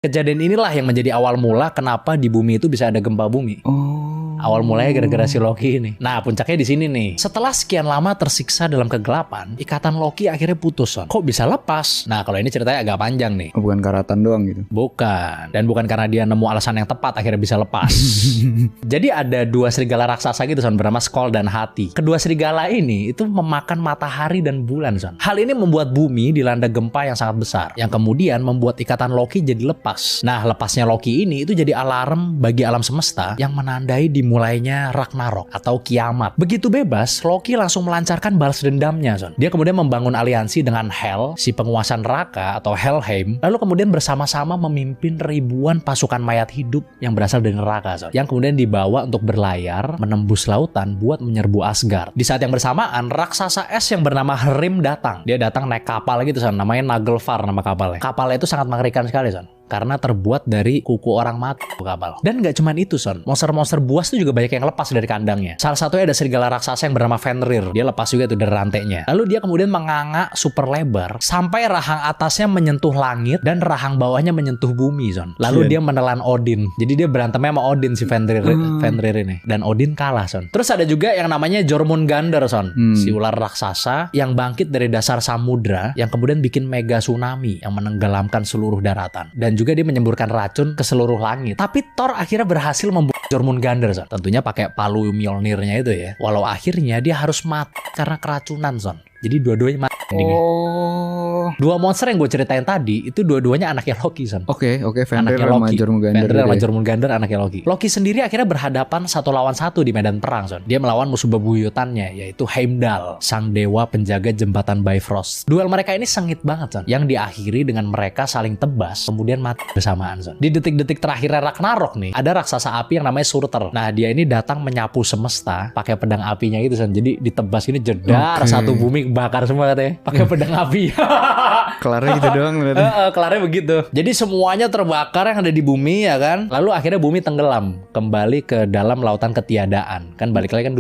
Kejadian inilah yang menjadi awal mula kenapa di bumi itu bisa ada gempa bumi. Awal mulanya gara-gara si Loki ini. Nah, puncaknya di sini nih. Setelah sekian lama tersiksa dalam kegelapan, ikatan Loki akhirnya putus, Son. Kok bisa lepas? Nah, kalau ini ceritanya agak panjang nih. Oh, bukan karatan doang gitu. Bukan. Dan bukan karena dia nemu alasan yang tepat akhirnya bisa lepas. Jadi ada dua serigala raksasa gitu, Son, bernama Skoll dan Hati. Kedua serigala ini itu memakan matahari dan bulan, Son. Hal ini membuat bumi dilanda gempa yang sangat besar, yang kemudian membuat ikatan Loki jadi lepas. Nah, lepasnya Loki ini itu jadi alarm bagi alam semesta yang menandai dimulainya Ragnarok atau kiamat. Begitu bebas, Loki langsung melancarkan balas dendamnya, Son. Dia kemudian membangun aliansi dengan Hel, si penguasa neraka atau Helheim, lalu kemudian bersama-sama memimpin ribuan pasukan mayat hidup yang berasal dari neraka, Son, yang kemudian dibawa untuk berlayar menembus lautan buat menyerbu Asgard. Di saat yang bersamaan, raksasa es yang bernama Hrim datang. Dia datang naik kapal gitu, Son, namanya Naglfar nama kapalnya. Kapalnya itu sangat mengerikan sekali, Son, karena terbuat dari kuku orang mati kapal. Dan nggak cuman itu, Son. Monster-monster buas itu juga banyak yang lepas dari kandangnya. Salah satunya ada serigala raksasa yang bernama Fenrir. Dia lepas juga tuh dari rantainya. Lalu dia kemudian menganga super lebar sampai rahang atasnya menyentuh langit dan rahang bawahnya menyentuh bumi, Son. Lalu dia menelan Odin. Jadi dia berantemnya sama Odin si Fenrir ini. Dan Odin kalah, Son. Terus ada juga yang namanya Jormungandr, Son. Si ular raksasa yang bangkit dari dasar samudra yang kemudian bikin mega tsunami yang menenggelamkan seluruh daratan. Dan juga dia menyemburkan racun ke seluruh langit. Tapi Thor akhirnya berhasil membunuh Jormungandr, Son. Tentunya pakai palu Mjolnirnya itu ya. Walau akhirnya dia harus mati karena keracunan, Son. Jadi dua-duanya mati. Dua monster yang gue ceritain tadi itu dua-duanya anaknya Loki, Son. Oke, Fenrir sama Jormungandr anaknya Loki. Loki sendiri akhirnya berhadapan 1 lawan 1 di medan perang, Son. Dia melawan musuh bebuyutannya yaitu Heimdall, sang dewa penjaga jembatan Bifrost. Duel mereka ini sengit banget, Son, yang diakhiri dengan mereka saling tebas kemudian mati bersamaan, Son. Di detik-detik terakhirnya Ragnarok nih, ada raksasa api yang namanya Surtur. Nah, dia ini datang menyapu semesta pakai pedang apinya gitu, Son. Jadi ditebas ini jedar satu bumi bakar semua katanya pakai pedang api. Kelarnya gitu doang. Kelarnya begitu. Jadi semuanya terbakar yang ada di bumi, ya kan. Lalu akhirnya bumi tenggelam kembali ke dalam lautan ketiadaan. Kan balik lagi kan